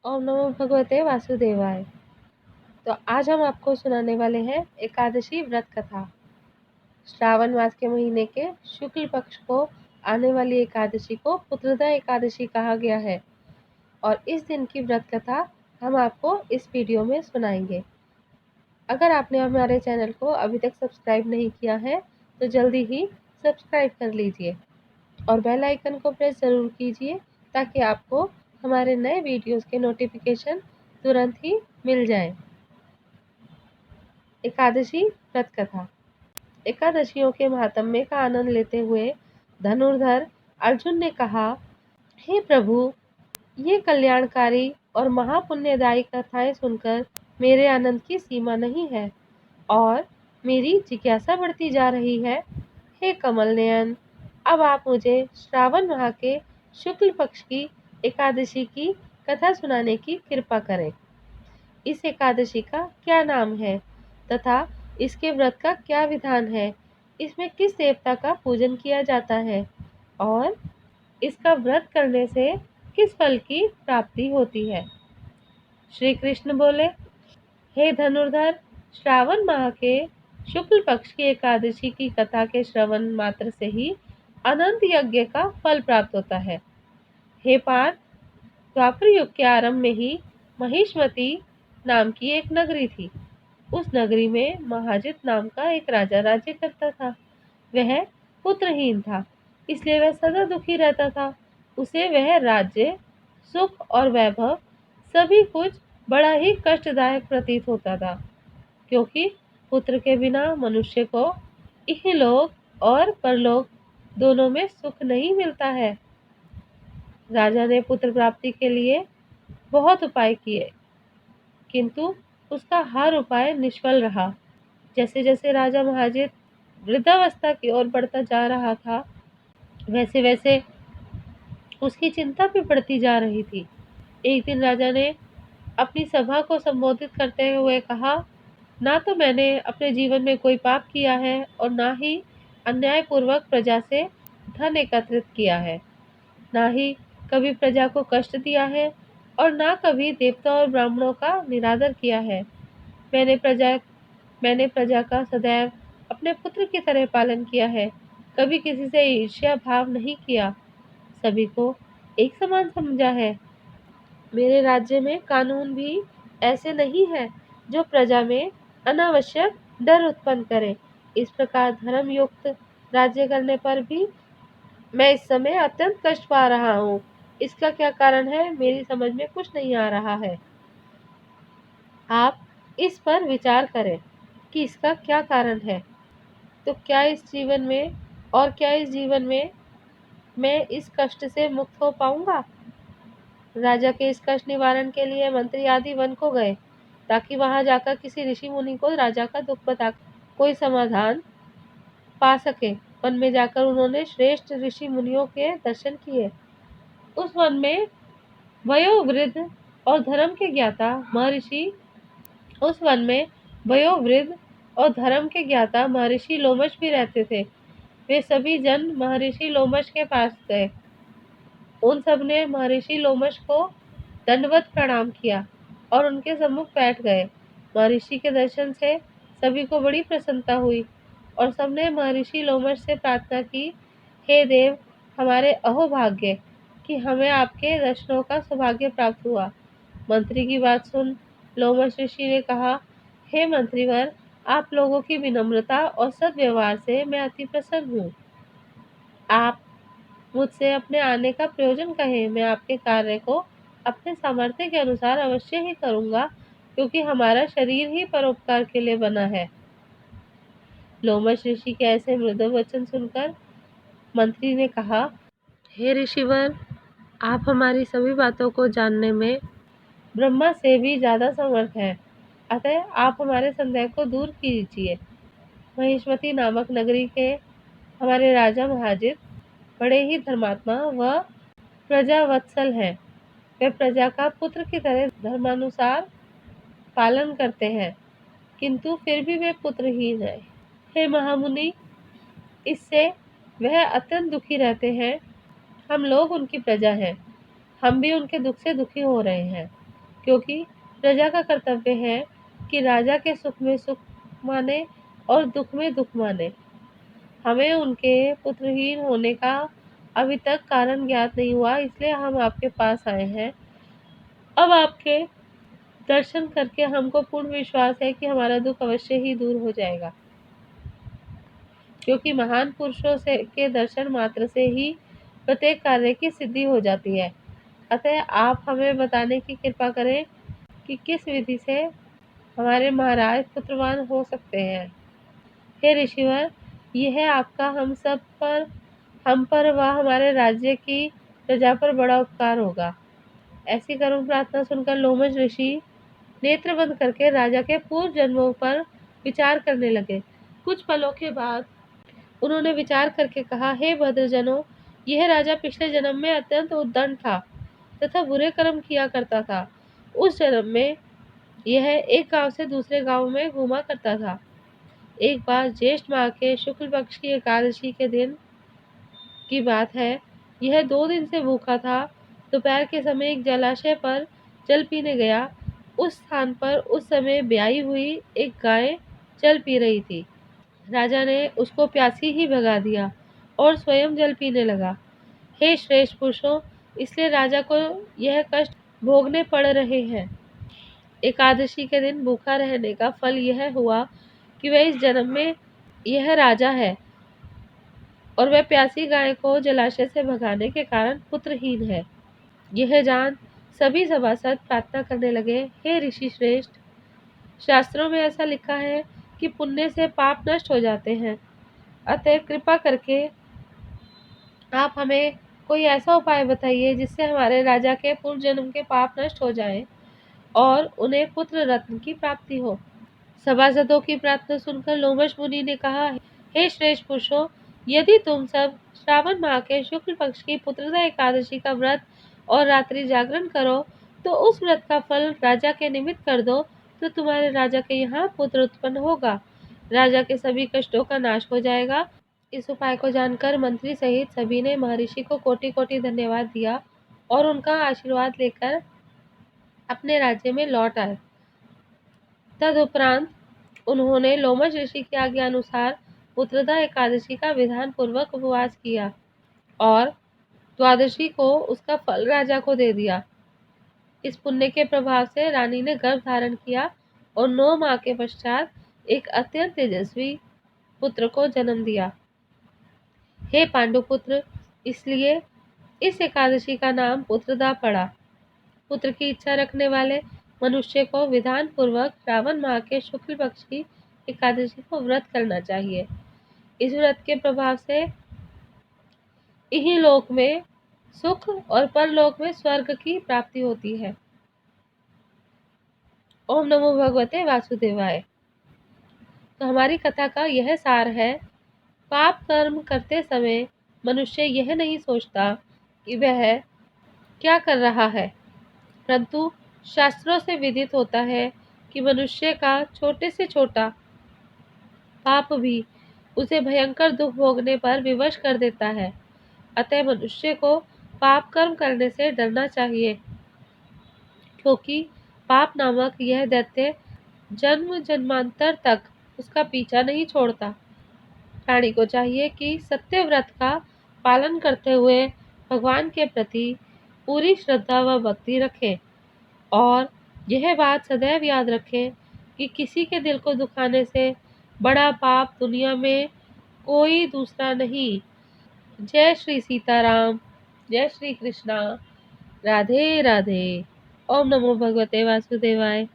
ओम नमो भगवते वासुदेवाय। तो आज हम आपको सुनाने वाले हैं एकादशी व्रत कथा। श्रावण मास के महीने के शुक्ल पक्ष को आने वाली एकादशी को पुत्रदा एकादशी कहा गया है और इस दिन की व्रत कथा हम आपको इस वीडियो में सुनाएंगे। अगर आपने हमारे चैनल को अभी तक सब्सक्राइब नहीं किया है तो जल्दी ही सब्सक्राइब कर लीजिए और बेल आइकन को प्रेस ज़रूर कीजिए ताकि आपको हमारे नए वीडियोस के नोटिफिकेशन तुरंत ही मिल जाएं। एकादशी व्रत कथा। एकादशियों के महात्म्य का आनंद लेते हुए धनुर्धर अर्जुन ने कहा, हे प्रभु, ये कल्याणकारी और महापुण्यदायी कथाएं सुनकर मेरे आनंद की सीमा नहीं है और मेरी जिज्ञासा बढ़ती जा रही है। हे कमल नयन, अब आप मुझे श्रावण माह के शुक्ल पक्ष की एकादशी की कथा सुनाने की कृपा करें। इस एकादशी का क्या नाम है तथा इसके व्रत का क्या विधान है, इसमें किस देवता का पूजन किया जाता है और इसका व्रत करने से किस फल की प्राप्ति होती है। श्री कृष्ण बोले, हे धनुर्धर, श्रावण माह के शुक्ल पक्ष की एकादशी की कथा के श्रवण मात्र से ही अनंत यज्ञ का फल प्राप्त होता है। हे पार्थ, द्वापर युग के आरंभ में ही महिष्मती नाम की एक नगरी थी। उस नगरी में महाजित नाम का एक राजा राज्य करता था। वह पुत्रहीन था, इसलिए वह सदा दुखी रहता था। उसे वह राज्य, सुख और वैभव सभी कुछ बड़ा ही कष्टदायक प्रतीत होता था, क्योंकि पुत्र के बिना मनुष्य को इहलोक और परलोक दोनों में सुख नहीं मिलता है। राजा ने पुत्र प्राप्ति के लिए बहुत उपाय किए, किंतु उसका हर उपाय निष्फल रहा। जैसे जैसे राजा महाजित वृद्धावस्था की ओर बढ़ता जा रहा था, वैसे वैसे उसकी चिंता भी बढ़ती जा रही थी। एक दिन राजा ने अपनी सभा को संबोधित करते हुए कहा, ना तो मैंने अपने जीवन में कोई पाप किया है और ना ही अन्यायपूर्वक प्रजा से धन एकत्रित किया है, ना ही कभी प्रजा को कष्ट दिया है और ना कभी देवता और ब्राह्मणों का निरादर किया है। मैंने प्रजा का सदैव अपने पुत्र की तरह पालन किया है, कभी किसी से ईर्ष्या भाव नहीं किया, सभी को एक समान समझा है। मेरे राज्य में कानून भी ऐसे नहीं है जो प्रजा में अनावश्यक डर उत्पन्न करे। इस प्रकार धर्म युक्त राज्य करने पर भी मैं इस समय अत्यंत कष्ट पा रहा हूँ। इसका क्या कारण है, मेरी समझ में कुछ नहीं आ रहा है। आप इस पर विचार करें कि इसका क्या कारण है। तो क्या इस जीवन में मैं इस कष्ट से मुक्त हो पाऊंगा। राजा के इस कष्ट निवारण के लिए मंत्री आदि वन को गए, ताकि वहां जाकर किसी ऋषि मुनि को राजा का दुख बता कोई समाधान पा सके। वन में जाकर उन्होंने श्रेष्ठ ऋषि मुनियों के दर्शन किए। उस वन में वयोवृद्ध और धर्म के ज्ञाता महर्षि लोमश भी रहते थे। वे सभी जन महर्षि लोमश के पास गए। उन सब ने महर्षि लोमश को दंडवत प्रणाम किया और उनके सम्मुख बैठ गए। महर्षि के दर्शन से सभी को बड़ी प्रसन्नता हुई और सबने महर्षि लोमश से प्रार्थना की, हे देव, हमारे अहोभाग्य कि हमें आपके दर्शनों का सौभाग्य प्राप्त हुआ। मंत्री की बात सुन लोमश ऋषि ने कहा, हे मंत्रीवर, आप लोगों की विनम्रता और सद्व्यवहार से मैं अति प्रसन्न हूँ। आप मुझसे अपने आने का प्रयोजन कहें, मैं आपके कार्य को अपने सामर्थ्य के अनुसार अवश्य ही करूँगा, क्योंकि हमारा शरीर ही परोपकार के लिए बना है। लोमश ऋषि के ऐसे मृदु वचन सुनकर मंत्री ने कहा, हे ऋषिवर, आप हमारी सभी बातों को जानने में ब्रह्मा से भी ज्यादा समर्थ हैं, अतः आप हमारे संदेह को दूर कीजिए। महिष्मती नामक नगरी के हमारे राजा महाजित बड़े ही धर्मात्मा व प्रजावत्सल हैं। वे प्रजा का पुत्र की तरह धर्मानुसार पालन करते हैं, किंतु फिर भी वे पुत्रहीन हैं। हे महामुनि, इससे वह अत्यंत दुखी रहते हैं। हम लोग उनकी प्रजा हैं, हम भी उनके दुख से दुखी हो रहे हैं। क्योंकि प्रजा का कर्तव्य है कि राजा के सुख में सुख माने और दुख में दुख माने। हमें उनके पुत्रहीन होने का अभी तक कारण ज्ञात नहीं हुआ, इसलिए हम आपके पास आए हैं। अब आपके दर्शन करके हमको पूर्ण विश्वास है कि हमारा दुख अवश्य ही दूर हो जाएगा, क्योंकि महान पुरुषों से के दर्शन मात्र से ही प्रत्येक कार्य की सिद्धि हो जाती है। अतः आप हमें बताने की कृपा करें कि किस विधि से हमारे महाराज पुत्रवान हो सकते हैं। हे ऋषिवर, यह आपका हम पर व हमारे राज्य की प्रजा पर बड़ा उपकार होगा। ऐसी करुण प्रार्थना सुनकर लोमश ऋषि नेत्र बंद करके राजा के पूर्व जन्मों पर विचार करने लगे। कुछ पलों के बाद उन्होंने विचार करके कहा, हे भद्रजनों, यह राजा पिछले जन्म में अत्यंत उद्दंड था तथा बुरे कर्म किया करता था। उस जन्म में यह एक गांव से दूसरे गांव में घूमा करता था। एक बार ज्येष्ठ माह के शुक्ल पक्ष की एकादशी के दिन की बात है। यह 2 दिन से भूखा था। दोपहर के समय एक जलाशय पर जल पीने गया। उस स्थान पर उस समय ब्याई हुई एक गाय जल पी रही थी। राजा ने उसको प्यासी ही भगा दिया और स्वयं जल पीने लगा। हे श्रेष्ठ पुरुषों, इसलिए राजा को यह कष्ट भोगने पड़ रहे हैं। एकादशी के दिन भूखा रहने का फल यह हुआ कि वह इस जन्म में यह राजा है और वह प्यासी गाय को जलाशय से भगाने के कारण पुत्रहीन है। यह जान सभी सभासद प्रार्थना करने लगे, हे ऋषि श्रेष्ठ, शास्त्रों में ऐसा लिखा है कि पुण्य से पाप नष्ट हो जाते हैं। अतः कृपा करके आप हमें कोई ऐसा उपाय बताइए जिससे हमारे राजा के पूर्व जन्म के पाप नष्ट हो जाएं और उन्हें पुत्र रत्न की प्राप्ति हो। सभासदों की प्रार्थना सुनकर लोमश मुनि ने कहा, हे श्रेष्ठ पुरुषों, यदि तुम सब श्रावण माह के शुक्ल पक्ष की पुत्रदा एकादशी का व्रत और रात्रि जागरण करो तो उस व्रत का फल राजा के निमित्त कर दो तो तुम्हारे राजा के यहाँ पुत्र उत्पन्न होगा। राजा के सभी कष्टों का नाश हो जाएगा। इस उपाय को जानकर मंत्री सहित सभी ने महर्षि को कोटि कोटि धन्यवाद दिया और उनका आशीर्वाद लेकर अपने राज्य में लौट आए। तदुपरांत उन्होंने लोमश ऋषि की आज्ञा अनुसार पुत्रदा एकादशी का विधान पूर्वक उपवास किया और द्वादशी को उसका फल राजा को दे दिया। इस पुण्य के प्रभाव से रानी ने गर्भ धारण किया और 9 माह के पश्चात एक अत्यंत तेजस्वी पुत्र को जन्म दिया। हे पांडुपुत्र, इसलिए इस एकादशी का नाम पुत्रदा पड़ा। पुत्र की इच्छा रखने वाले मनुष्य को विधान पूर्वक श्रावण माह के शुक्ल पक्ष की एकादशी को व्रत करना चाहिए। इस व्रत के प्रभाव से इही लोक में सुख और परलोक में स्वर्ग की प्राप्ति होती है। ओम नमो भगवते वासुदेवाय। तो हमारी कथा का यह सार है, पाप कर्म करते समय मनुष्य यह नहीं सोचता कि वह क्या कर रहा है, परंतु शास्त्रों से विदित होता है कि मनुष्य का छोटे से छोटा पाप भी उसे भयंकर दुख भोगने पर विवश कर देता है। अतः मनुष्य को पाप कर्म करने से डरना चाहिए, क्योंकि पाप नामक यह दैत्य जन्म जन्मांतर तक उसका पीछा नहीं छोड़ता। प्राणी को चाहिए कि सत्य व्रत का पालन करते हुए भगवान के प्रति पूरी श्रद्धा व भक्ति रखें और यह बात सदैव याद रखें कि किसी के दिल को दुखाने से बड़ा पाप दुनिया में कोई दूसरा नहीं। जय श्री सीताराम, जय श्री कृष्णा, राधे राधे। ओम नमो भगवते वासुदेवाय।